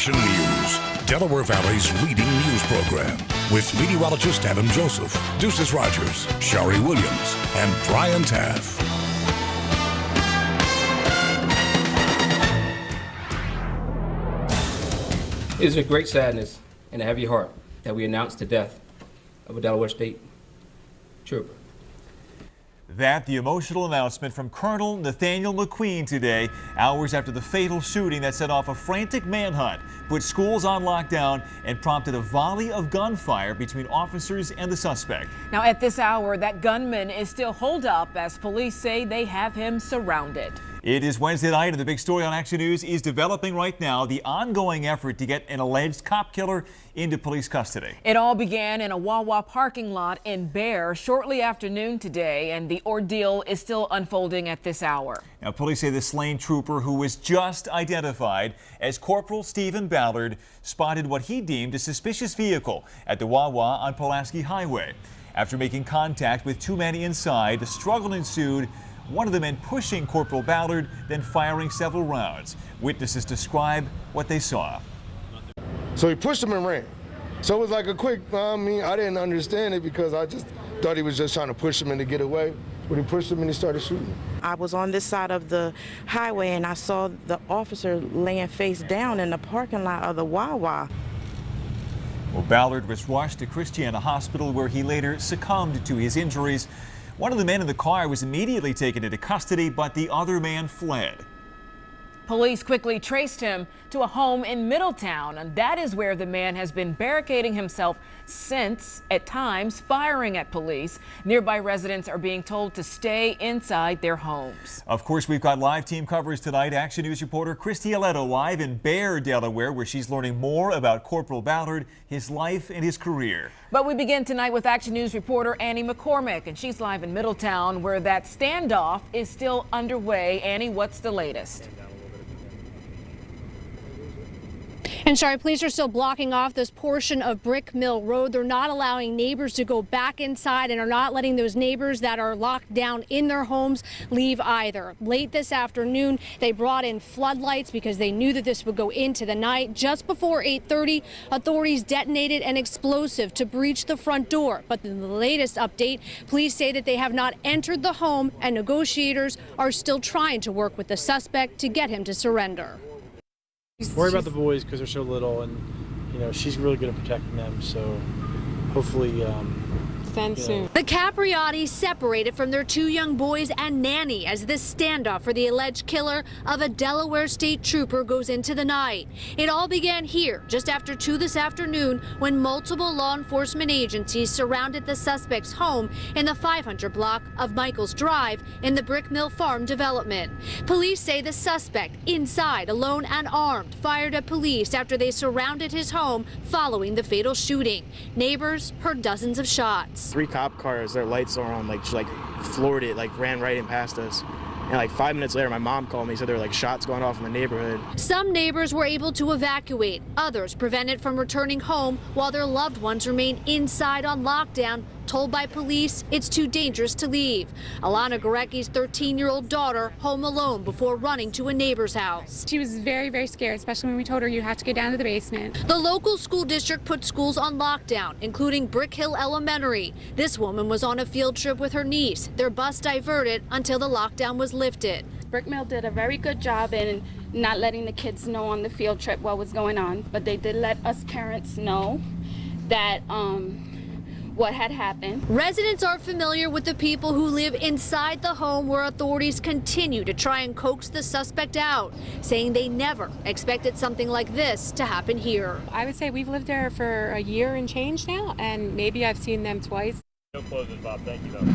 Nation News, Delaware Valley's leading news program, with meteorologist Adam Joseph, Deuces Rogers, Shari Williams, and Brian Taff. It is with great sadness and a heavy heart that we announce the death of a Delaware State trooper. That the emotional announcement from Colonel Nathaniel McQueen today, hours after the fatal shooting that set off a frantic manhunt, put schools on lockdown, and prompted a volley of gunfire between officers and the suspect. Now at this hour, that gunman is still holed up as police say they have him surrounded. It is Wednesday night, and the big story on Action News is developing right now, the ongoing effort to get an alleged cop killer into police custody. It all began in a Wawa parking lot in Bear shortly after noon today, and the ordeal is still unfolding at this hour. Now, police say the slain trooper, who was just identified as Corporal Stephen Ballard, spotted what he deemed a suspicious vehicle at the Wawa on Pulaski Highway. After making contact with two men inside, a struggle ensued, one of the men pushing Corporal Ballard, then firing several rounds. Witnesses describe what they saw. So he pushed him and ran. So it was like a quick, I didn't understand it because I just thought he was just trying to push him and to get away. But he pushed him and he started shooting. I was on this side of the highway and I saw the officer laying face down in the parking lot of the Wawa. Well, Ballard was rushed to Christiana Hospital, where he later succumbed to his injuries. One of the men in the car was immediately taken into custody, but the other man fled. Police quickly traced him to a home in Middletown, and that is where the man has been barricading himself since, at times firing at police. Nearby residents are being told to stay inside their homes. Of course, we've got live team coverage tonight. Action News reporter Christy Aletto live in Bear, Delaware, where she's learning more about Corporal Ballard, his life and his career. But we begin tonight with Action News reporter Annie McCormick, and she's live in Middletown, where that standoff is still underway. Annie, what's the latest? And Shari, police are still blocking off this portion of Brick Mill Road. They're not allowing neighbors to go back inside and are not letting those neighbors that are locked down in their homes leave either. Late this afternoon, they brought in floodlights because they knew that this would go into the night. Just before 8:30, authorities detonated an explosive to breach the front door. But in the latest update, police say that they have not entered the home and negotiators are still trying to work with the suspect to get him to surrender. Worry about the boys because they're so little, and she's really good at protecting them. So hopefully, soon. The Capriati separated from their two young boys and nanny as this standoff for the alleged killer of a Delaware State trooper goes into the night. It all began here just after 2 this afternoon when multiple law enforcement agencies surrounded the suspect's home in the 500 block of Michaels Drive in the Brick Mill Farm development. Police say the suspect, inside, alone and armed, fired at police after they surrounded his home following the fatal shooting. Neighbors heard dozens of shots. 3 cop cars, their lights are on, floored it, ran right in past us. And 5 minutes later, my mom called me, said there were shots going off in the neighborhood. Some neighbors were able to evacuate. Others prevented from returning home while their loved ones remain inside on lockdown, told by police it's too dangerous to leave. Alana Gorecki's 13-year-old daughter home alone before running to a neighbor's house. She was very, very scared, especially when we told her you have to go down to the basement. The local school district put schools on lockdown, including Brick Hill Elementary. This woman was on a field trip with her niece. Their bus diverted until the lockdown was lifted. Brick Mill did a very good job in not letting the kids know on the field trip what was going on, but they did let us parents know that what had happened. Residents are familiar with the people who live inside the home where authorities continue to try and coax the suspect out, saying they never expected something like this to happen here. I would say we've lived there for a year and change now, and maybe I've seen them twice. No closes, Bob. Thank you, though.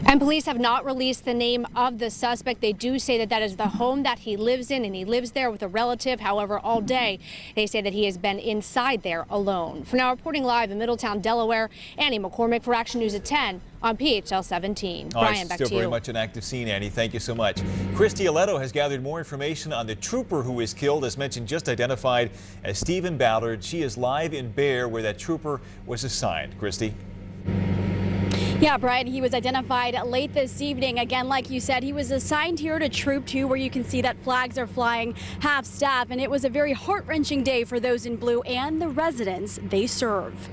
And police have not released the name of the suspect. They do say that that is the home that he lives in, and he lives there with a relative. However, all day, they say that he has been inside there alone. For now, reporting live in Middletown, Delaware, Annie McCormick for Action News at 10 on PHL 17. Brian, back to you. Still very much an active scene, Annie. Thank you so much. Christy Aletto has gathered more information on the trooper who was killed, as mentioned, just identified as Stephen Ballard. She is live in Bear, where that trooper was assigned. Christy. Yeah, Brian, he was identified late this evening. Again, like you said, he was assigned here to Troop 2, where you can see that flags are flying half staff, and it was a very heart-wrenching day for those in blue and the residents they serve.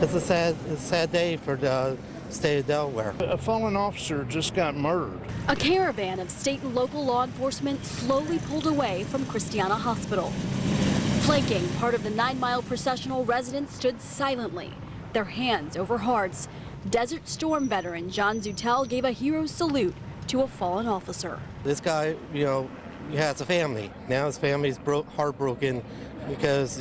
It's a sad day for the state of Delaware. A fallen officer just got murdered. A caravan of state and local law enforcement slowly pulled away from Christiana Hospital. Flanking part of the 9-mile processional, residents stood silently, their hands over hearts. Desert Storm veteran John Zutel gave a hero's salute to a fallen officer. This guy, he has a family. Now his family's heartbroken because,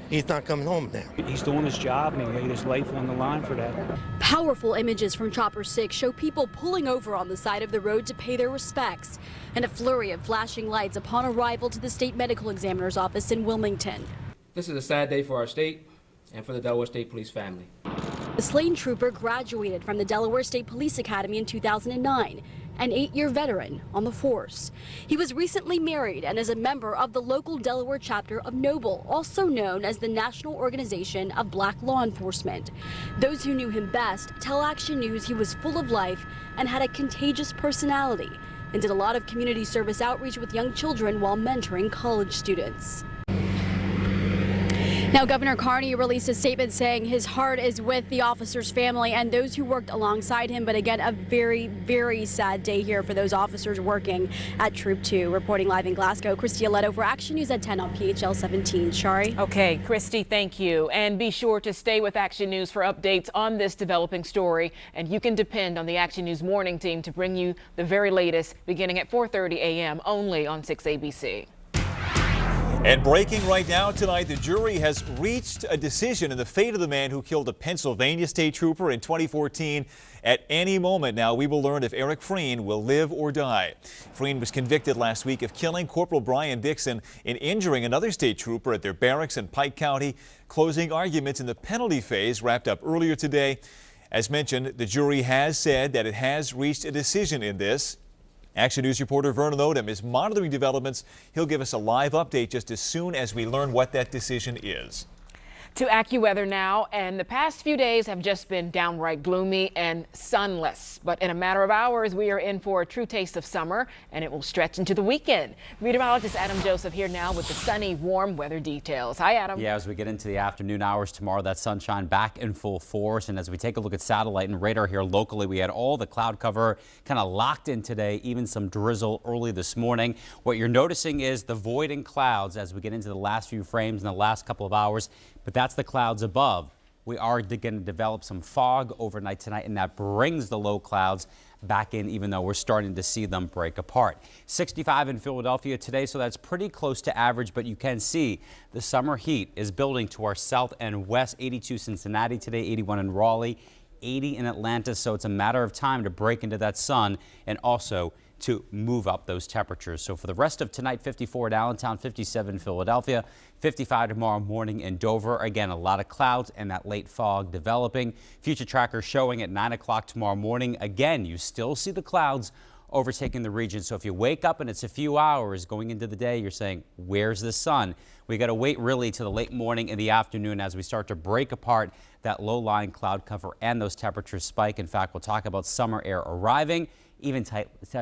he's not coming home now. He's doing his job and he laid his life on the line for that. Powerful images from Chopper 6 show people pulling over on the side of the road to pay their respects, and a flurry of flashing lights upon arrival to the state medical examiner's office in Wilmington. This is a sad day for our state and for the Delaware State Police family. The slain trooper graduated from the Delaware State Police Academy in 2009, an 8-year veteran on the force. He was recently married and is a member of the local Delaware chapter of NOBLE, also known as the National Organization of Black Law Enforcement. Those who knew him best tell Action News he was full of life and had a contagious personality, and did a lot of community service outreach with young children while mentoring college students. Now, Governor Carney released a statement saying his heart is with the officer's family and those who worked alongside him. But again, a very, very sad day here for those officers working at Troop 2. Reporting live in Glasgow, Christy Aletto for Action News at 10 on PHL 17. Shari? Okay, Christy, thank you. And be sure to stay with Action News for updates on this developing story. And you can depend on the Action News morning team to bring you the very latest beginning at 4:30 a.m. only on 6 ABC. And breaking right now tonight, the jury has reached a decision in the fate of the man who killed a Pennsylvania state trooper in 2014. At any moment now, we will learn if Eric Freen will live or die. Freen was convicted last week of killing Corporal Brian Dixon and injuring another state trooper at their barracks in Pike County. Closing arguments in the penalty phase wrapped up earlier today. As mentioned, the jury has said that it has reached a decision in this. Action News reporter Vernon Odom is monitoring developments. He'll give us a live update just as soon as we learn what that decision is. To AccuWeather now, and the past few days have just been downright gloomy and sunless. But in a matter of hours, we are in for a true taste of summer, and it will stretch into the weekend. Meteorologist Adam Joseph here now with the sunny, warm weather details. Hi, Adam. Yeah, as we get into the afternoon hours tomorrow, that sunshine back in full force. And as we take a look at satellite and radar here locally, we had all the cloud cover kind of locked in today, even some drizzle early this morning. What you're noticing is the void in clouds as we get into the last few frames in the last couple of hours. But that's the clouds above. We are going to develop some fog overnight tonight, and that brings the low clouds back in, even though we're starting to see them break apart. 65 in Philadelphia today, so that's pretty close to average, but you can see the summer heat is building to our south and west. 82 Cincinnati today, 81 in Raleigh, 80 in Atlanta, so it's a matter of time to break into that sun and also to move up those temperatures. So for the rest of tonight, 54 at Allentown, 57 in Philadelphia, 55 tomorrow morning in Dover. Again, a lot of clouds and that late fog developing. Future tracker showing at 9 o'clock tomorrow morning. Again, you still see the clouds overtaking the region. So if you wake up and it's a few hours going into the day, you're saying, where's the sun? We got to wait really to the late morning and the afternoon as we start to break apart that low-lying cloud cover and those temperatures spike. In fact, we'll talk about summer air arriving, even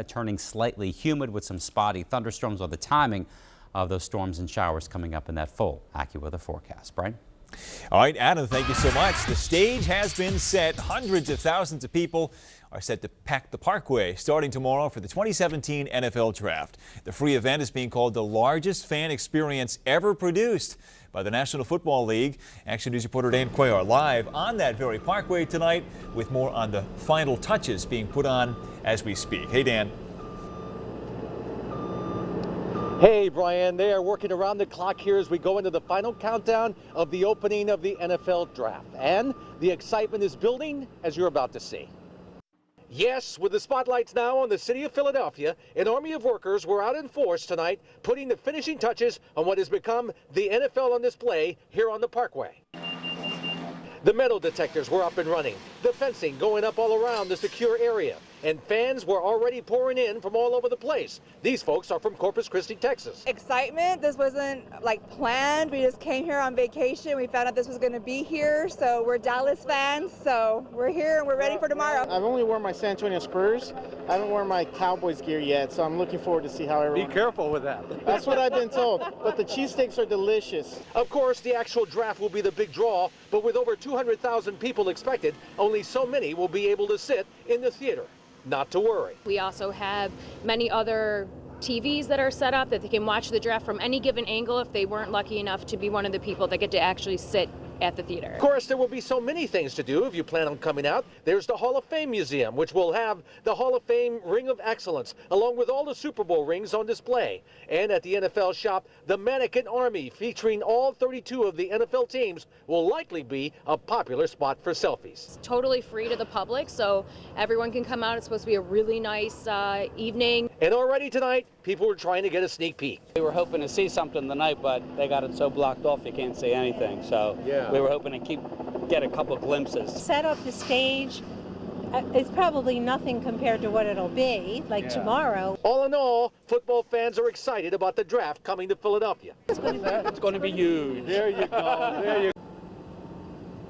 turning slightly humid with some spotty thunderstorms, or the timing of those storms and showers coming up in that full AccuWeather forecast. Brian? All right, Adam, thank you so much. The stage has been set. Hundreds of thousands of people are set to pack the Parkway starting tomorrow for the 2017 NFL Draft. The free event is being called the largest fan experience ever produced by the National Football League. Action News reporter Dan Cuellar live on that very Parkway tonight with more on the final touches being put on as we speak. Hey, Dan. Hey, Brian, they are working around the clock here as we go into the final countdown of the opening of the NFL Draft. And the excitement is building, as you're about to see. Yes, with the spotlights now on the city of Philadelphia, an army of workers were out in force tonight, putting the finishing touches on what has become the NFL on display here on the Parkway. The metal detectors were up and running, the fencing going up all around the secure area, and fans were already pouring in from all over the place. These folks are from Corpus Christi, Texas. Excitement. This wasn't like planned. We just came here on vacation. We found out this was going to be here, so we're Dallas fans, so we're here and we're ready for tomorrow. I've only worn my San Antonio Spurs. I haven't worn my Cowboys gear yet, so I'm looking forward to see how everyone... Be careful with that. That's what I've been told, but the cheesesteaks are delicious. Of course, the actual draft will be the big draw, but with over 200,000 people expected, only so many will be able to sit in the theater. Not to worry. We also have many other TVs that are set up that they can watch the draft from any given angle if they weren't lucky enough to be one of the people that get to actually sit at the theater. Of course, there will be so many things to do if you plan on coming out. There's the Hall of Fame Museum, which will have the Hall of Fame Ring of Excellence, along with all the Super Bowl rings on display. And at the NFL shop, the Mannequin Army, featuring all 32 of the NFL teams, will likely be a popular spot for selfies. It's totally free to the public, so everyone can come out. It's supposed to be a really nice evening. And already tonight, people were trying to get a sneak peek. We were hoping to see something tonight, but they got it so blocked off you can't see anything. So we were hoping to get a couple glimpses. Set up the stage. It's probably nothing compared to what it'll be, like tomorrow. All in all, football fans are excited about the draft coming to Philadelphia. It's going to be huge. There you go. There you go.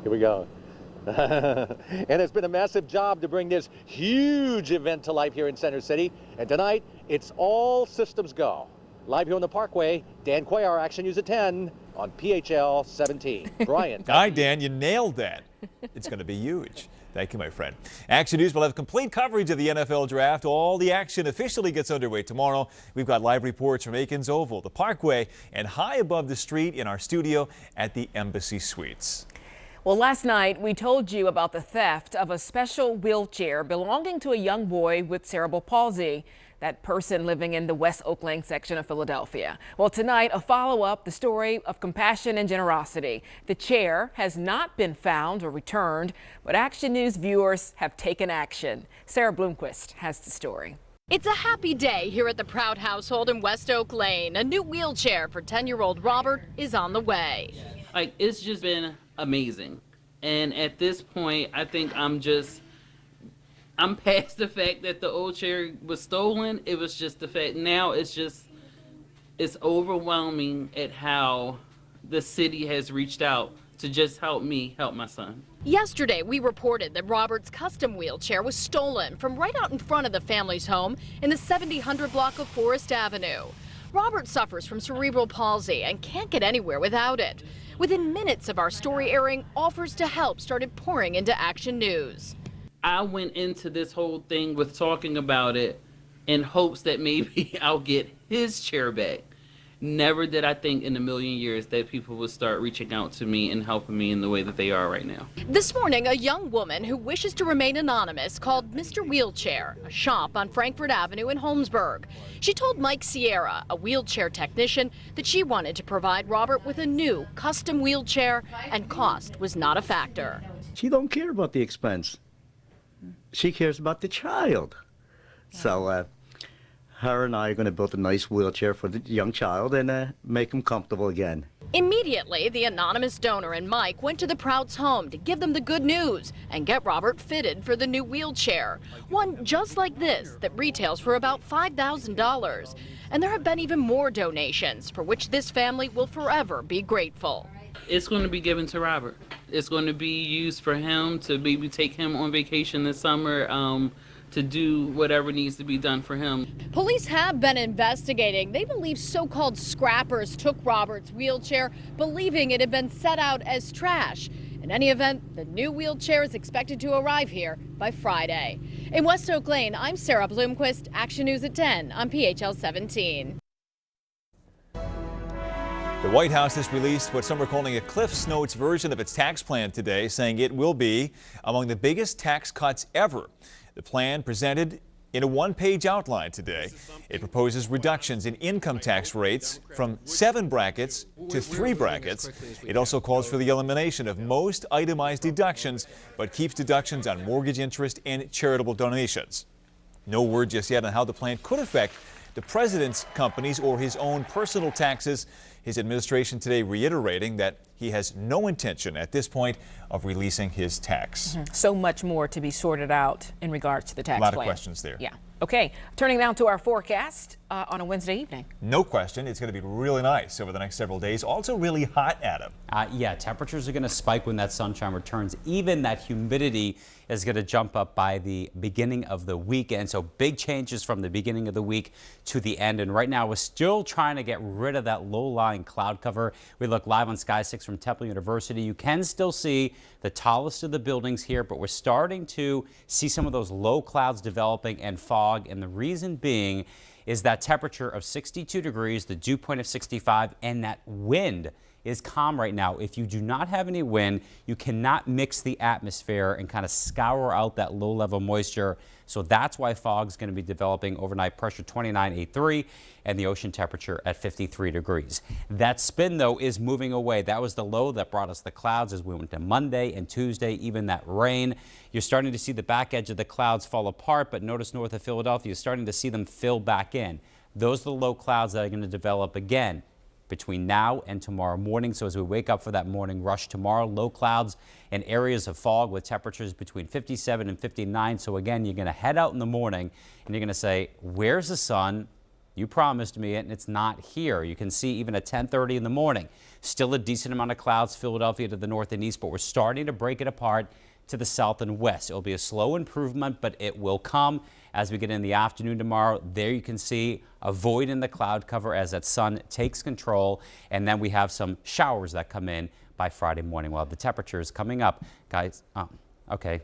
Here we go. And it's been a massive job to bring this huge event to life here in Center City. And tonight, it's all systems go. Live here on the Parkway, Dan Cuellar, Action News at 10 on PHL 17. Brian. Hi, Dan. You nailed that. It's going to be huge. Thank you, my friend. Action News will have complete coverage of the NFL Draft. All the action officially gets underway tomorrow. We've got live reports from Aikens Oval, the Parkway, and high above the street in our studio at the Embassy Suites. Well, last night we told you about the theft of a special wheelchair belonging to a young boy with cerebral palsy. That person living in the West Oakland section of Philadelphia. Well, tonight, a follow-up, the story of compassion and generosity. The chair has not been found or returned, but Action News viewers have taken action. Sarah Bloomquist has the story. It's a happy day here at the Proud household in West Oak Lane. A new wheelchair for 10-year-old Robert is on the way. Like, it's just been amazing. And at this point, I think I'm past the fact that the old chair was stolen. It was just the fact now it's overwhelming at how the city has reached out to just help me help my son. Yesterday, we reported that Robert's custom wheelchair was stolen from right out in front of the family's home in the 7000 block of Forest Avenue. Robert suffers from cerebral palsy and can't get anywhere without it. Within minutes of our story airing, offers to help started pouring into Action News. I went into this whole thing with talking about it in hopes that maybe I'll get his chair back. Never did I think in a million years that people would start reaching out to me and helping me in the way that they are right now. This morning, a young woman who wishes to remain anonymous called Mr. Wheelchair, a shop on Frankfurt Avenue in Holmesburg. She told Mike Sierra, a wheelchair technician, that she wanted to provide Robert with a new custom wheelchair and cost was not a factor. She don't care about the expense. She cares about the child. So her and I are going to build a nice wheelchair for the young child and make him comfortable again. Immediately, the anonymous donor and Mike went to the Prouds' home to give them the good news and get Robert fitted for the new wheelchair. One just like this that retails for about $5,000. And there have been even more donations for which this family will forever be grateful. It's going to be given to Robert. It's going to be used for him to maybe take him on vacation this summer, to do whatever needs to be done for him. Police have been investigating. They believe so-called scrappers took Robert's wheelchair, believing it had been set out as trash. In any event, the new wheelchair is expected to arrive here by Friday. In West Oak Lane, I'm Sarah Bloomquist, Action News at 10 on PHL 17. The White House has released what some are calling a Cliff's Notes version of its tax plan today, saying it will be among the biggest tax cuts ever. The plan presented in a one-page outline today. It proposes reductions in income tax rates from 7 brackets to 3 brackets. It also calls for the elimination of most itemized deductions, but keeps deductions on mortgage interest and charitable donations. No word just yet on how the plan could affect the president's companies or his own personal taxes. His administration today reiterating that he has no intention at this point of releasing his tax. So much more to be sorted out in regards to the tax plan. A lot plan. of questions there. Yeah. Okay, turning now to our forecast on a Wednesday evening. No question, it's going to be really nice over the next several days. Also really hot, Adam. Yeah, temperatures are going to spike when that sunshine returns. Even that humidity is going to jump up by the beginning of the weekend. So big changes from the beginning of the week to the end. And right now we're still trying to get rid of that low-lying cloud cover. We look live on Sky 6 from Temple University. You can still see the tallest of the buildings here, but we're starting to see some of those low clouds developing and fog. And the reason being is that temperature of 62 degrees, the dew point of 65, and that wind is calm right now. If you do not have any wind, you cannot mix the atmosphere and kind of scour out that low-level moisture. So that's why fog is going to be developing overnight. Pressure 29.83 and the ocean temperature at 53 degrees. That spin, though, is moving away. That was the low that brought us the clouds as we went to Monday and Tuesday, even that rain. You're starting to see the back edge of the clouds fall apart, but notice north of Philadelphia, you're starting to see them fill back in. Those are the low clouds that are going to develop again between now and tomorrow morning. So as we wake up for that morning rush tomorrow, low clouds and areas of fog with temperatures between 57 and 59. So again, you're going to head out in the morning and you're going to say, where's the sun? You promised me it, and it's not here. You can see even at 10:30 in the morning, still a decent amount of clouds, Philadelphia to the north and east, but we're starting to break it apart to the south and west. It will be a slow improvement, but it will come as we get in the afternoon tomorrow. There you can see a void in the cloud cover as that sun takes control, and then we have some showers that come in by Friday morning. Well, the temperature is coming up, guys. Okay.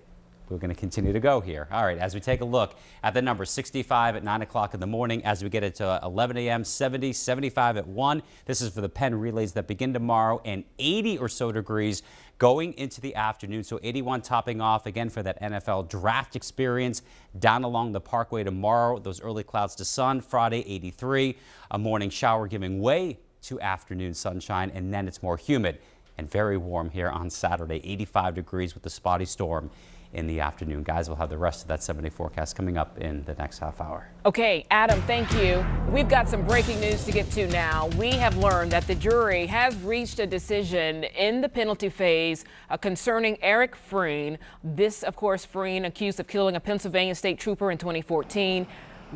We're going to continue to go here. All right, as we take a look at the number 65 at 9 o'clock in the morning, as we get into 11 a.m., 70, 75 at 1. This is for the Penn relays that begin tomorrow, and 80 or so degrees going into the afternoon. So 81 topping off again for that NFL draft experience down along the Parkway tomorrow. Those early clouds to sun. Friday, 83. A morning shower giving way to afternoon sunshine, and then it's more humid and very warm here on Saturday. 85 degrees with the spotty storm in the afternoon. Guys, we'll have the rest of that 70 forecast coming up in the next half hour. Okay, Adam, thank you. We've got some breaking news to get to now. We have learned that the jury has reached a decision in the penalty phase concerning Eric Frein. This, of course, Frein accused of killing a Pennsylvania state trooper in 2014.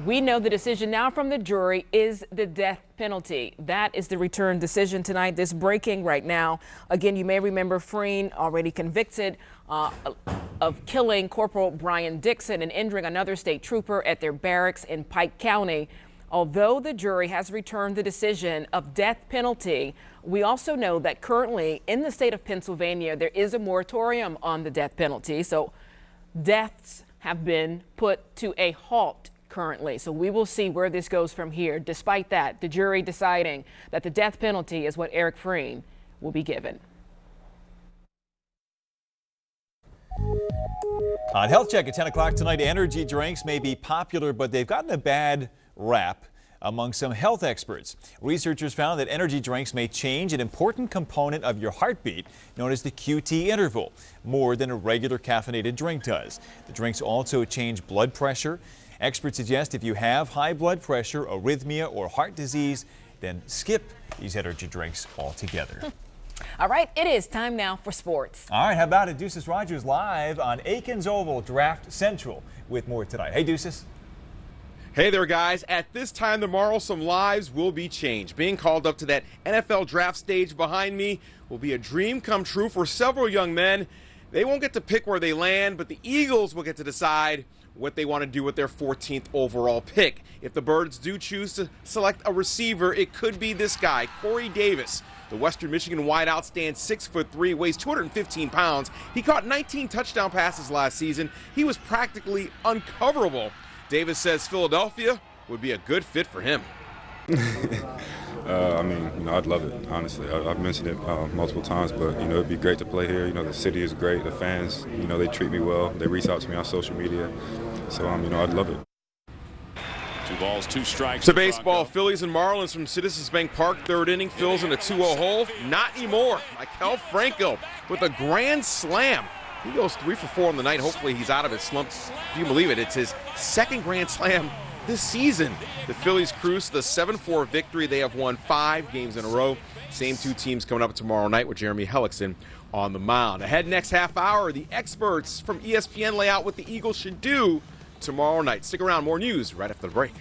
We know the decision now from the jury is the death penalty. That is the return decision tonight. This breaking right now. Again, you may remember Frein already convicted of killing Corporal Brian Dixon and injuring another state trooper at their barracks in Pike County. Although the jury has returned the decision of death penalty, we also know that currently in the state of Pennsylvania, there is a moratorium on the death penalty. So deaths have been put to a halt currently. So we will see where this goes from here. Despite that, the jury deciding that the death penalty is what Eric Frein will be given. On Health Check at 10 o'clock tonight, energy drinks may be popular, but they've gotten a bad rap among some health experts. Researchers found that energy drinks may change an important component of your heartbeat, known as the QT interval, more than a regular caffeinated drink does. The drinks also change blood pressure. Experts suggest if you have high blood pressure, arrhythmia, or heart disease, then skip these energy drinks altogether. All right, it is time now for sports. All right, how about it? Deuces Rogers live on Aikens Oval Draft Central with more tonight. Hey, Deuces. Hey there, guys. At this time tomorrow, some lives will be changed. Being called up to that NFL draft stage behind me will be a dream come true for several young men. They won't get to pick where they land, but the Eagles will get to decide what they want to do with their 14th overall pick. If the Birds do choose to select a receiver, it could be this guy, Corey Davis. The Western Michigan wideout stands 6'3", weighs 215 pounds. He caught 19 touchdown passes last season. He was practically uncoverable. Davis says Philadelphia would be a good fit for him. I mean, I'd love it, honestly. I've mentioned it multiple times, but, it'd be great to play here. The city is great. The fans, they treat me well. They reach out to me on social media. So, I'd love it. 2 balls, 2 strikes. To baseball, Phillies and Marlins from Citizens Bank Park. Third inning, fills in a 2-0 hole. Not anymore. Maikel Franco with a grand slam. He goes 3 for 4 on the night. Hopefully he's out of his slump. If you believe it, it's his second grand slam this season. The Phillies cruise to the 7-4 victory. They have won 5 games in a row. Same 2 teams coming up tomorrow night with Jeremy Hellickson on the mound. Ahead next half hour, the experts from ESPN lay out what the Eagles should do tomorrow night. Stick around, more news right after the break.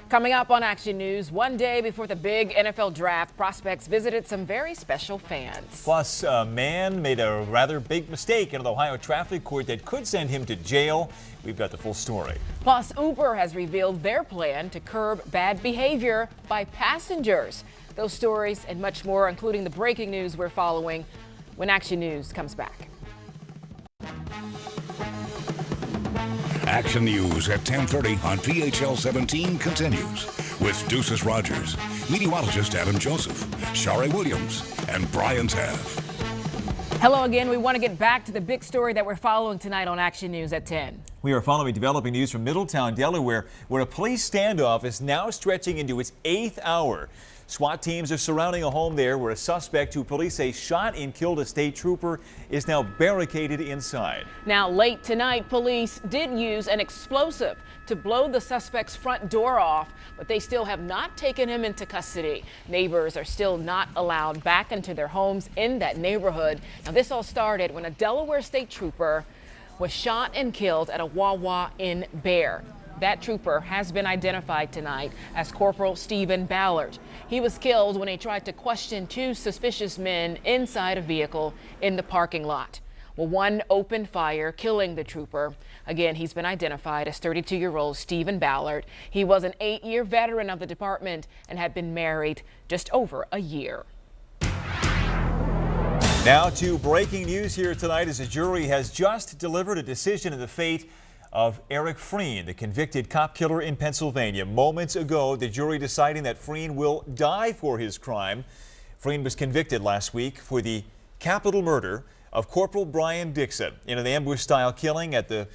Coming up on Action News, one day before the big NFL draft, prospects visited some very special fans. Plus, a man made a rather big mistake in an Ohio traffic court that could send him to jail. We've got the full story. Plus, Uber has revealed their plan to curb bad behavior by passengers. Those stories and much more, including the breaking news we're following, when Action News comes back. Action News at 10:30 on VHL 17 continues with Deuces Rogers, meteorologist Adam Joseph, Shari Williams, and Brian Taff. Hello again. We want to get back to the big story that we're following tonight on Action News at 10. We are following developing news from Middletown, Delaware, where a police standoff is now stretching into its 8th hour. SWAT teams are surrounding a home there where a suspect who police say shot and killed a state trooper is now barricaded inside. Now, late tonight, police did use an explosive to blow the suspect's front door off, but they still have not taken him into custody. Neighbors are still not allowed back into their homes in that neighborhood. Now, this all started when a Delaware state trooper was shot and killed at a Wawa in Bear. That trooper has been identified tonight as Corporal Stephen Ballard. He was killed when he tried to question 2 suspicious men inside a vehicle in the parking lot. Well, one opened fire, killing the trooper. Again, he's been identified as 32-year-old Stephen Ballard. He was an 8-year veteran of the department and had been married just over a year. Now to breaking news here tonight, as a jury has just delivered a decision in the fate of Eric Frein, the convicted cop killer in Pennsylvania. Moments ago, the jury deciding that Frein will die for his crime. Frein was convicted last week for the capital murder of Corporal Brian Dixon in an ambush-style killing at the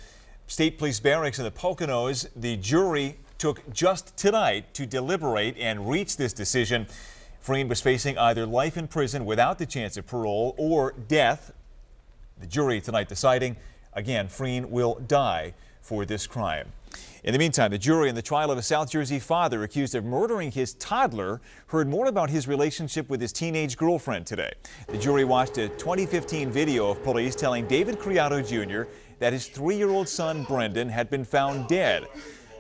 State Police Barracks in the Poconos. The jury took just tonight to deliberate and reach this decision. Frein was facing either life in prison without the chance of parole or death. The jury tonight deciding, again, Frein will die for this crime. In the meantime, the jury in the trial of a South Jersey father accused of murdering his toddler heard more about his relationship with his teenage girlfriend today. The jury watched a 2015 video of police telling David Criado Jr. that his 3-year-old son Brendan had been found dead.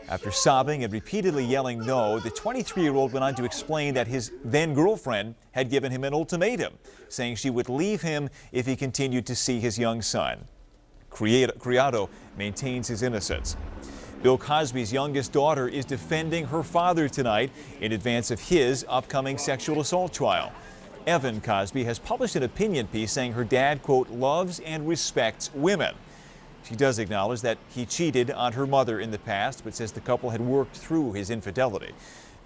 After sobbing and repeatedly yelling no, the 23-year-old went on to explain that his then-girlfriend had given him an ultimatum, saying she would leave him if he continued to see his young son. Criado maintains his innocence. Bill Cosby's youngest daughter is defending her father tonight in advance of his upcoming sexual assault trial. Evan Cosby has published an opinion piece saying her dad, quote, loves and respects women. She does acknowledge that he cheated on her mother in the past, but says the couple had worked through his infidelity.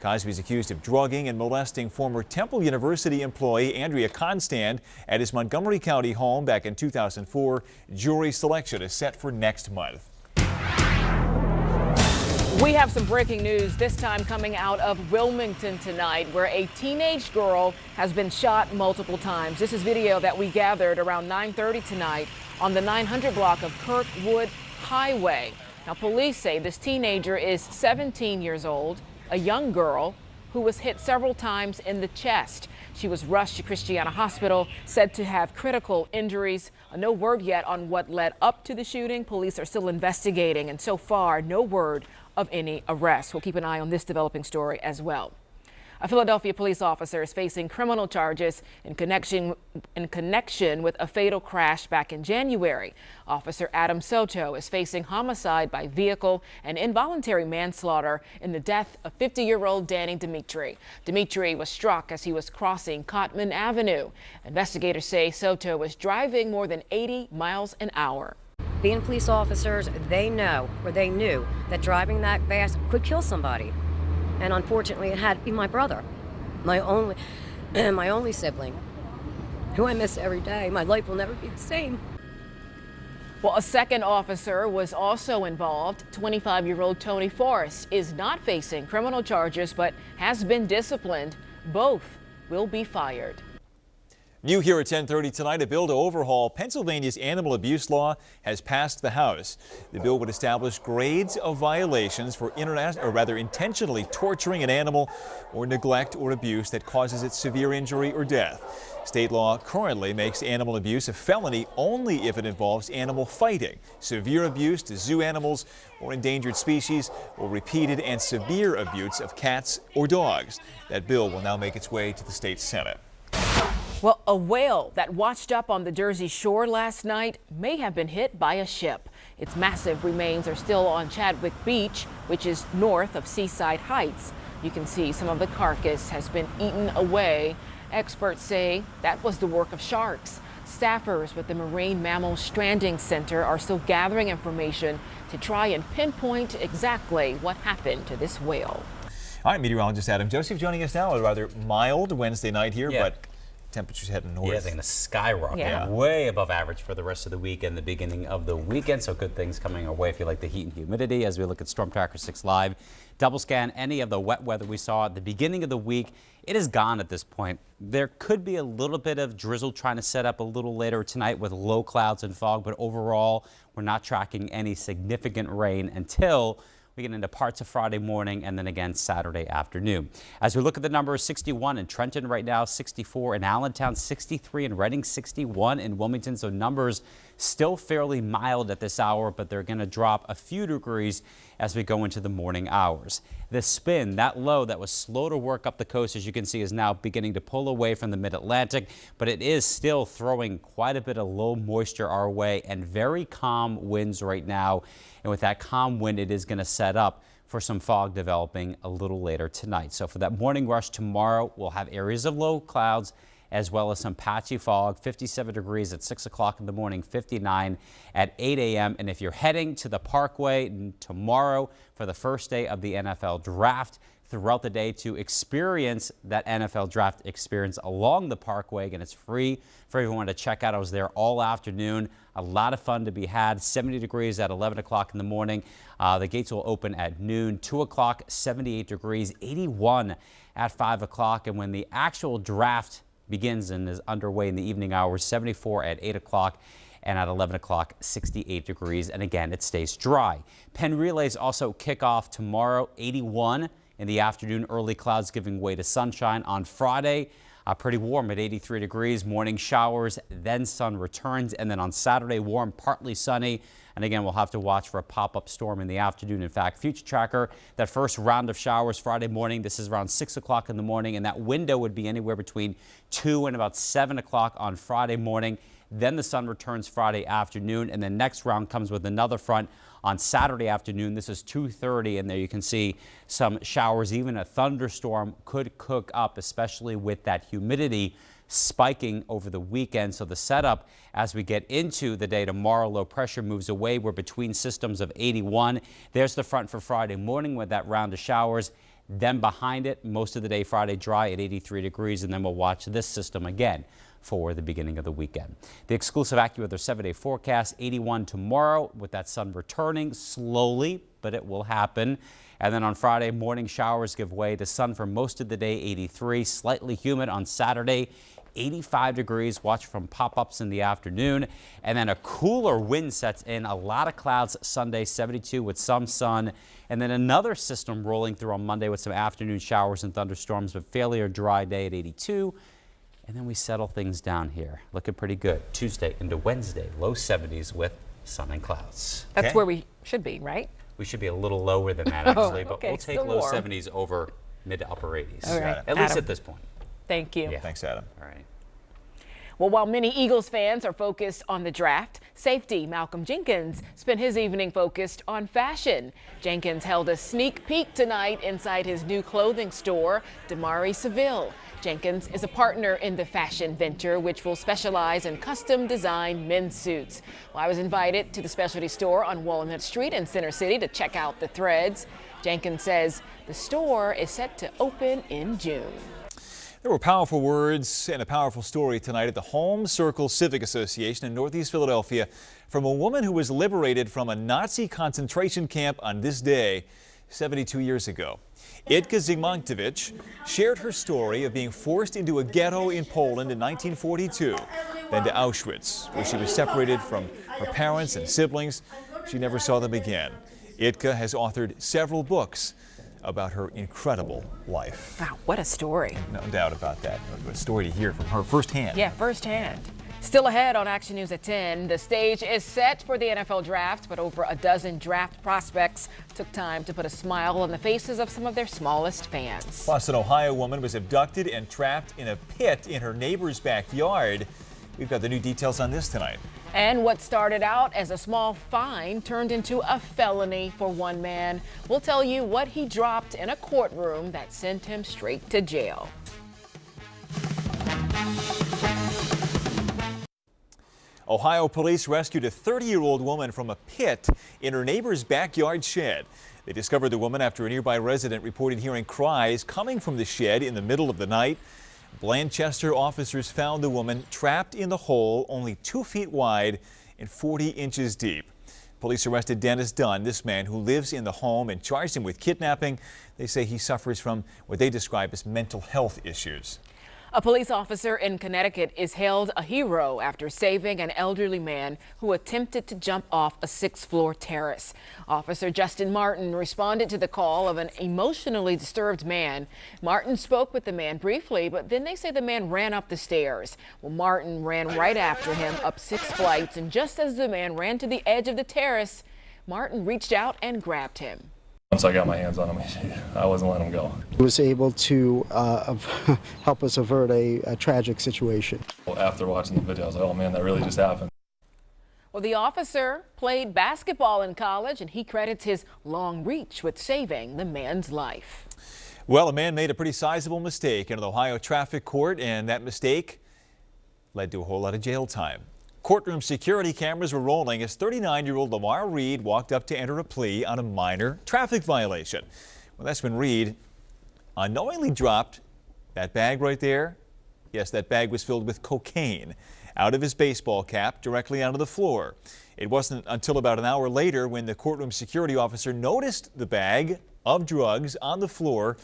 Cosby is accused of drugging and molesting former Temple University employee Andrea Constand at his Montgomery County home back in 2004. Jury selection is set for next month. We have some breaking news, this time coming out of Wilmington tonight, where a teenage girl has been shot multiple times. This is video that we gathered around 9:30 tonight on the 900 block of Kirkwood Highway. Now, police say this teenager is 17 years old, a young girl who was hit several times in the chest. She was rushed to Christiana Hospital, said to have critical injuries. No word yet on what led up to the shooting. Police are still investigating, and so far, no word of any arrests. We'll keep an eye on this developing story as well. A Philadelphia police officer is facing criminal charges in connection with a fatal crash back in January. Officer Adam Soto is facing homicide by vehicle and involuntary manslaughter in the death of 50-year-old Danny Dimitri. Dimitri was struck as he was crossing Cotman Avenue. Investigators say Soto was driving more than 80 miles an hour. Being police officers, they knew that driving that fast could kill somebody. And unfortunately, it had to be my brother, my only sibling, who I miss every day. My life will never be the same. Well, a second officer was also involved. 25-year-old Tony Forrest is not facing criminal charges, but has been disciplined. Both will be fired. New here at 10:30 tonight, a bill to overhaul Pennsylvania's animal abuse law has passed the House. The bill would establish grades of violations for intentionally torturing an animal or neglect or abuse that causes it severe injury or death. State law currently makes animal abuse a felony only if it involves animal fighting, severe abuse to zoo animals or endangered species, or repeated and severe abuse of cats or dogs. That bill will now make its way to the state Senate. Well, a whale that washed up on the Jersey Shore last night may have been hit by a ship. Its massive remains are still on Chadwick Beach, which is north of Seaside Heights. You can see some of the carcass has been eaten away. Experts say that was the work of sharks. Staffers with the Marine Mammal Stranding Center are still gathering information to try and pinpoint exactly what happened to this whale. All right, meteorologist Adam Joseph joining us now. A rather mild Wednesday night here, but temperatures heading north. Yeah, they're going to skyrocket way above average for the rest of the week and the beginning of the weekend. So good things coming our way if you like the heat and humidity. As we look at Storm Tracker 6 Live, double scan any of the wet weather we saw at the beginning of the week. It is gone at this point. There could be a little bit of drizzle trying to set up a little later tonight with low clouds and fog, but overall, we're not tracking any significant rain until we get into parts of Friday morning and then again Saturday afternoon. As we look at the numbers, 61 in Trenton right now, 64 in Allentown, 63 in Reading, 61 in Wilmington. So numbers still fairly mild at this hour, but they're going to drop a few degrees as we go into the morning hours. The spin, that low that was slow to work up the coast, as you can see, is now beginning to pull away from the mid-Atlantic, but it is still throwing quite a bit of low moisture our way and very calm winds right now. And with that calm wind, it is going to set up for some fog developing a little later tonight. So for that morning rush tomorrow, we'll have areas of low clouds as well as some patchy fog. 57 degrees at 6 o'clock in the morning, 59 at 8 a.m. And if you're heading to the Parkway tomorrow for the first day of the NFL Draft, throughout the day to experience that NFL Draft experience along the Parkway. Again, it's free for everyone to check out. I was there all afternoon. A lot of fun to be had. 70 degrees at 11 o'clock in the morning. The gates will open at noon. 2 o'clock, 78 degrees, 81 at 5 o'clock. And when the actual draft begins and is underway in the evening hours, 74 at 8 o'clock. And at 11 o'clock, 68 degrees. And again, it stays dry. Penn relays also kick off tomorrow, 81 in the afternoon. Early clouds giving way to sunshine on Friday. Pretty warm at 83 degrees. Morning showers, then sun returns. And then on Saturday, warm, partly sunny. And again, we'll have to watch for a pop-up storm in the afternoon. In fact, Future Tracker, that first round of showers Friday morning, this is around 6 o'clock in the morning. And that window would be anywhere between 2 and about 7 o'clock on Friday morning. Then the sun returns Friday afternoon, and the next round comes with another front on Saturday afternoon. This is 2:30, and there you can see some showers. Even a thunderstorm could cook up, especially with that humidity spiking over the weekend. So the setup as we get into the day tomorrow, low pressure moves away. We're between systems of 81. There's the front for Friday morning with that round of showers. Then behind it, most of the day Friday dry at 83 degrees, and then we'll watch this system again for the beginning of the weekend. The exclusive AccuWeather 7-day forecast, 81 tomorrow with that sun returning slowly, but it will happen. And then on Friday, morning showers give way to sun for most of the day, 83, slightly humid on Saturday, 85 degrees. Watch from pop-ups in the afternoon. And then a cooler wind sets in, a lot of clouds Sunday, 72 with some sun. And then another system rolling through on Monday with some afternoon showers and thunderstorms, but fairly a dry day at 82. And then we settle things down here. Looking pretty good. Tuesday into Wednesday, low 70s with sun and clouds. That's where we should be, right? We should be a little lower than that, actually, but okay, we'll take low 70s over mid to upper 80s. All right. At least at this point. Thank you. Yeah. Thanks, Adam. All right. Well, while many Eagles fans are focused on the draft, safety Malcolm Jenkins spent his evening focused on fashion. Jenkins held a sneak peek tonight inside his new clothing store, Damari Seville. Jenkins is a partner in the fashion venture, which will specialize in custom designed men's suits. Well, I was invited to the specialty store on Walnut Street in Center City to check out the threads. Jenkins says the store is set to open in June. There were powerful words and a powerful story tonight at the Home Circle Civic Association in Northeast Philadelphia from a woman who was liberated from a Nazi concentration camp on this day 72 years ago. Itka Zygmuntowicz shared her story of being forced into a ghetto in Poland in 1942, then to Auschwitz, where she was separated from her parents and siblings. She never saw them again. Itka has authored several books about her incredible life. Wow, what a story. No doubt about that. A story to hear from her firsthand. Yeah, firsthand. Still ahead on Action News at 10, the stage is set for the NFL draft, but over a dozen draft prospects took time to put a smile on the faces of some of their smallest fans. Plus, an Ohio woman was abducted and trapped in a pit in her neighbor's backyard. We've got the new details on this tonight. And what started out as a small fine turned into a felony for one man. We'll tell you what he dropped in a courtroom that sent him straight to jail. Ohio police rescued a 30-year-old woman from a pit in her neighbor's backyard shed. They discovered the woman after a nearby resident reported hearing cries coming from the shed in the middle of the night. Blanchester officers found the woman trapped in the hole, only 2 feet wide and 40 inches deep. Police arrested Dennis Dunn, this man who lives in the home, and charged him with kidnapping. They say he suffers from what they describe as mental health issues. A police officer in Connecticut is hailed a hero after saving an elderly man who attempted to jump off a 6th-floor terrace. Officer Justin Martin responded to the call of an emotionally disturbed man. Martin spoke with the man briefly, but then they say the man ran up the stairs. Well, Martin ran right after him up 6 flights, and just as the man ran to the edge of the terrace, Martin reached out and grabbed him. Once I got my hands on him, I wasn't letting him go. He was able to help us avert a tragic situation. After watching the video, I was like, oh man, that really just happened. Well, the officer played basketball in college, and he credits his long reach with saving the man's life. Well, a man made a pretty sizable mistake in an Ohio traffic court, and that mistake led to a whole lot of jail time. Courtroom security cameras were rolling as 39-year-old Lamar Reed walked up to enter a plea on a minor traffic violation. Well, that's when Reed unknowingly dropped that bag right there. Yes, that bag was filled with cocaine out of his baseball cap directly onto the floor. It wasn't until about an hour later when the courtroom security officer noticed the bag of drugs on the floor.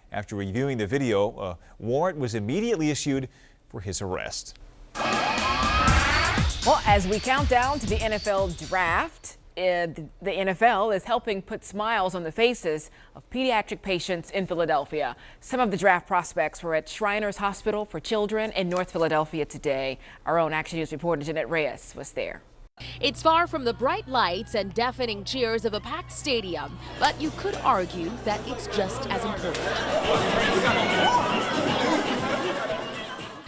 After reviewing the video, a warrant was immediately issued for his arrest. Well, as we count down to the NFL draft, the NFL is helping put smiles on the faces of pediatric patients in Philadelphia. Some of the draft prospects were at Shriners Hospital for Children in North Philadelphia today. Our own Action News reporter Jeanette Reyes was there. It's far from the bright lights and deafening cheers of a packed stadium, but you could argue that it's just as important.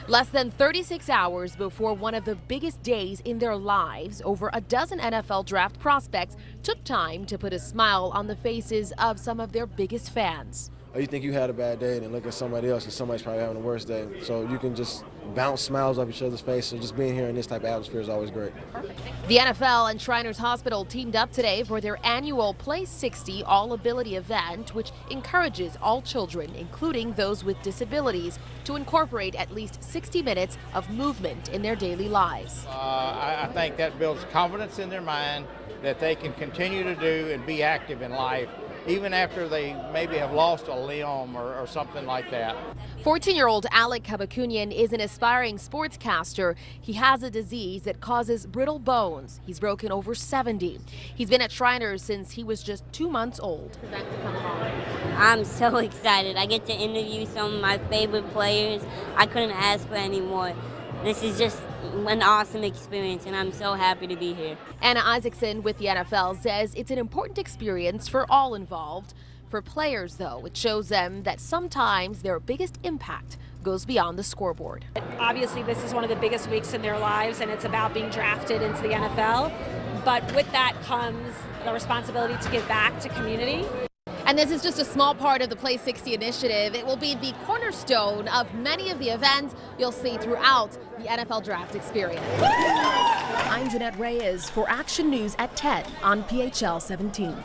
Less than 36 hours before one of the biggest days in their lives, over a dozen NFL draft prospects took time to put a smile on the faces of some of their biggest fans. You think you had a bad day and then look at somebody else and somebody's probably having a worse day. So you can just bounce smiles off each other's face. So just being here in this type of atmosphere is always great. The NFL and Shriners Hospital teamed up today for their annual Play 60 All-Ability event, which encourages all children, including those with disabilities, to incorporate at least 60 minutes of movement in their daily lives. I think that builds confidence in their mind that they can continue to do and be active in life, even after they maybe have lost a limb or something like that. 14-year-old Alec Kabakunian is an aspiring sportscaster. He has a disease that causes brittle bones. He's broken over 70. He's been at Shriners since he was just 2 months old. I'm so excited. I get to interview some of my favorite players. I couldn't ask for any more. This is just an awesome experience, and I'm so happy to be here. Anna Isaacson with the NFL says it's an important experience for all involved. For players, though, it shows them that sometimes their biggest impact goes beyond the scoreboard. Obviously, this is one of the biggest weeks in their lives, and it's about being drafted into the NFL. But with that comes the responsibility to give back to community. And this is just a small part of the Play 60 initiative. It will be the cornerstone of many of the events you'll see throughout the NFL draft experience. I'm Jeanette Reyes for Action News at 10 on PHL 17.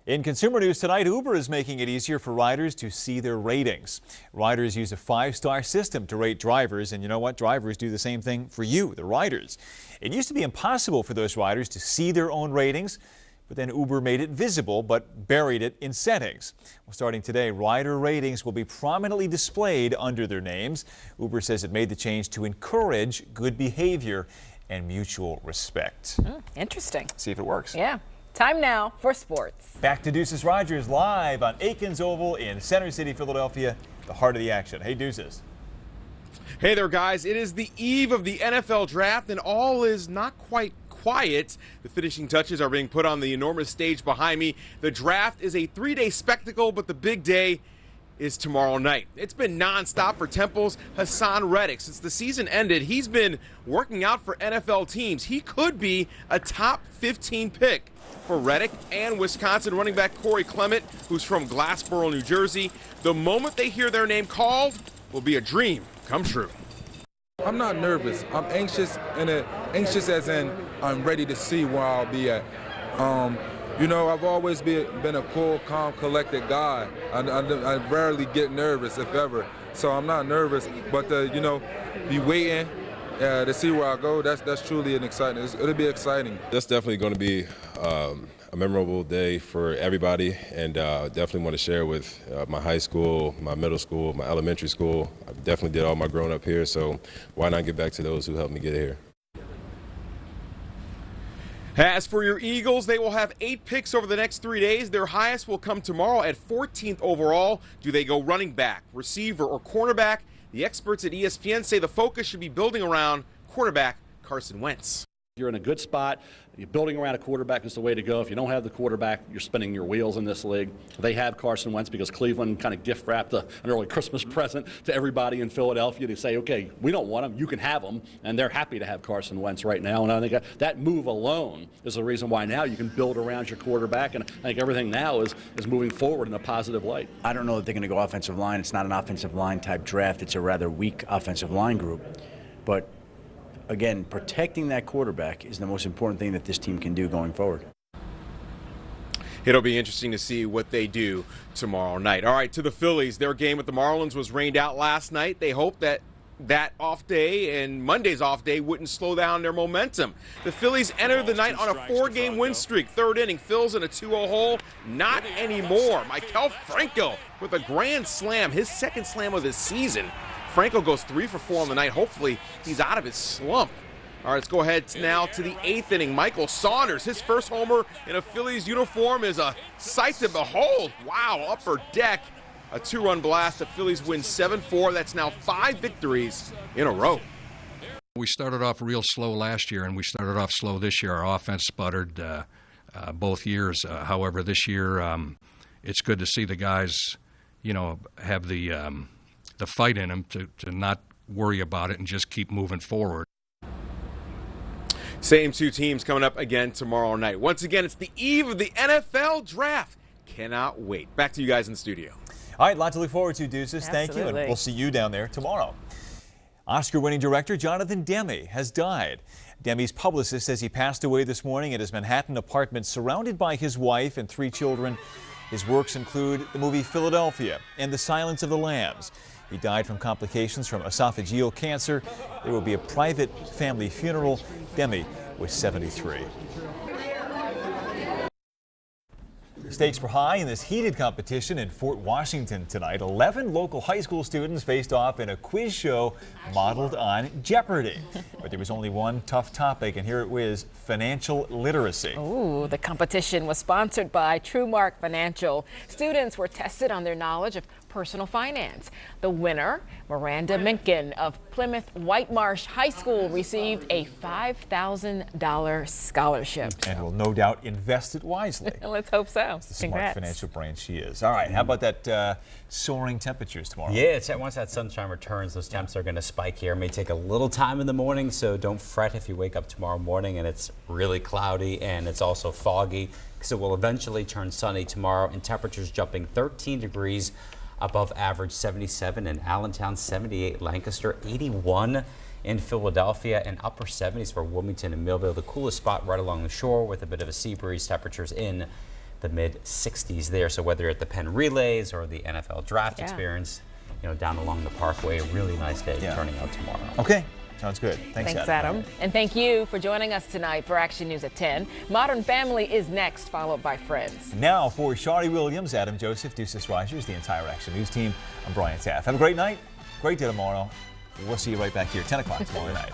In consumer news tonight, Uber is making it easier for riders to see their ratings. Riders use a 5-star system to rate drivers, and you know what? Drivers do the same thing for you, the riders. It used to be impossible for those riders to see their own ratings, but then Uber made it visible but buried it in settings. Well, starting today, rider ratings will be prominently displayed under their names. Uber says it made the change to encourage good behavior and mutual respect. Interesting. See if it works. Yeah. Time now for sports. Back to Deuces Rogers live on Aikens Oval in Center City, Philadelphia, the heart of the action. Hey, Deuces. Hey there, guys. It is the eve of the NFL draft, and all is not quite quiet. The finishing touches are being put on the enormous stage behind me. The draft is a 3-day spectacle, but the big day is tomorrow night. It's been nonstop for Temple's Hassan Reddick. Since the season ended, he's been working out for NFL teams. He could be a top 15 pick for Reddick and Wisconsin running back Corey Clement, who's from Glassboro, New Jersey. The moment they hear their name called will be a dream come true. I'm not nervous. I'm anxious, anxious as in I'm ready to see where I'll be at. You know, I've always been a cool, calm, collected guy. I rarely get nervous, if ever. So I'm not nervous, but you know, be waiting to see where I go. That's truly an exciting. It'll be exciting. That's definitely going to be a memorable day for everybody, and definitely want to share with my high school, my middle school, my elementary school. I definitely did all my growing up here, so why not give back to those who helped me get here? As for your Eagles, they will have 8 picks over the next 3 days. Their highest will come tomorrow at 14th overall. Do they go running back, receiver, or cornerback? The experts at ESPN say the focus should be building around quarterback Carson Wentz. You're in a good spot. You're building around a quarterback is the way to go. If you don't have the quarterback, you're spinning your wheels in this league. They have Carson Wentz because Cleveland kind of gift wrapped an early Christmas present to everybody in Philadelphia. They say, okay, we don't want him, you can have him, and they're happy to have Carson Wentz right now. And I think that move alone is the reason why now you can build around your quarterback, and I think everything now is moving forward in a positive light. I don't know that they're going to go offensive line. It's not an offensive line type draft. It's a rather weak offensive line group. But again, protecting that quarterback is the most important thing that this team can do going forward. It'll be interesting to see what they do tomorrow night. All right, to the Phillies. Their game with the Marlins was rained out last night. They hope that off day and Monday's off day wouldn't slow down their momentum. The Phillies entered the night on a 4-game win streak. Third inning, Phil's in a 2-0 hole. Not anymore. Maikel Franco with a grand slam, his second slam of the season. Franco goes 3 for 4 on the night. Hopefully, he's out of his slump. All right, let's go ahead now to the 8th inning. Michael Saunders, his first homer in a Phillies uniform is a sight to behold. Wow, upper deck. A 2-run blast. The Phillies win 7-4. That's now 5 victories in a row. We started off real slow last year, and we started off slow this year. Our offense sputtered both years. However, this year, it's good to see the guys, you know, have the fight in them to not worry about it and just keep moving forward. Same 2 teams coming up again tomorrow night. Once again, it's the eve of the NFL draft. Cannot wait. Back to you guys in the studio. All right, lot to look forward to, Deuces. Thank you, and we'll see you down there tomorrow. Oscar-winning director Jonathan Demme has died. Demme's publicist says he passed away this morning at his Manhattan apartment surrounded by his wife and 3 children. His works include the movie Philadelphia and The Silence of the Lambs. He died from complications from esophageal cancer. There will be a private family funeral. Demme was 73. The stakes were high in this heated competition in Fort Washington tonight. 11 local high school students faced off in a quiz show modeled on Jeopardy! But there was only one tough topic, and here it was: financial literacy. Ooh, the competition was sponsored by TrueMark Financial. Students were tested on their knowledge of personal finance. The winner, Miranda Minkin of Plymouth Whitemarsh High School, received a $5,000 scholarship. And will no doubt invest it wisely. Let's hope so. It's the smart financial brain she is. All right, how about that soaring temperatures tomorrow? Yeah, once that sunshine returns, those temps are going to spike here. It may take a little time in the morning, so don't fret if you wake up tomorrow morning and it's really cloudy and it's also foggy, because it will eventually turn sunny tomorrow, and temperatures jumping 13 degrees above average. 77 in Allentown, 78 Lancaster, 81 in Philadelphia, and upper 70s for Wilmington and Millville. The coolest spot right along the shore with a bit of a sea breeze. Temperatures in the mid 60s there. So whether you're at the Penn Relays or the NFL Draft Experience, you know, down along the Parkway, a really nice day turning out tomorrow. Okay. Sounds good. Thanks, Adam. And thank you for joining us tonight for Action News at 10. Modern Family is next, followed by Friends. Now for Shari Williams, Adam Joseph, Deuces Rogers, the entire Action News team, I'm Brian Taff. Have a great night. Great day tomorrow. We'll see you right back here, 10 o'clock tomorrow night.